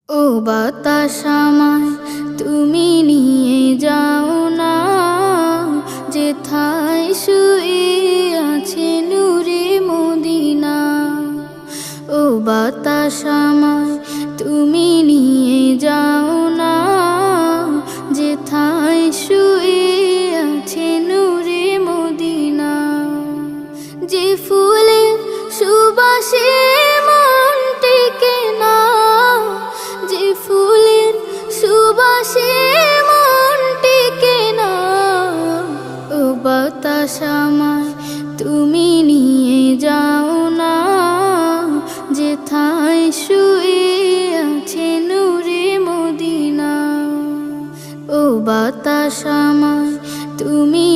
ও বাতাস আমায় তুমি নিয়ে যাও না, যেথায় শুয়ে আছে নূরে মদিনা। ও বাতাস আমায় তুমি নিয়ে যাও না, যেথায় শুয়ে আছে নূরে মদিনা। যে ফুলের সুবাসে মন টেকে না, যে ফুলের সুবাসে মন টেকে না। ও বাতাস আমায় তুমি নিয়ে যাও না, যেথায় শুয়ে আছে নূরে মদিনা। ও বাতাস আমায় তুমি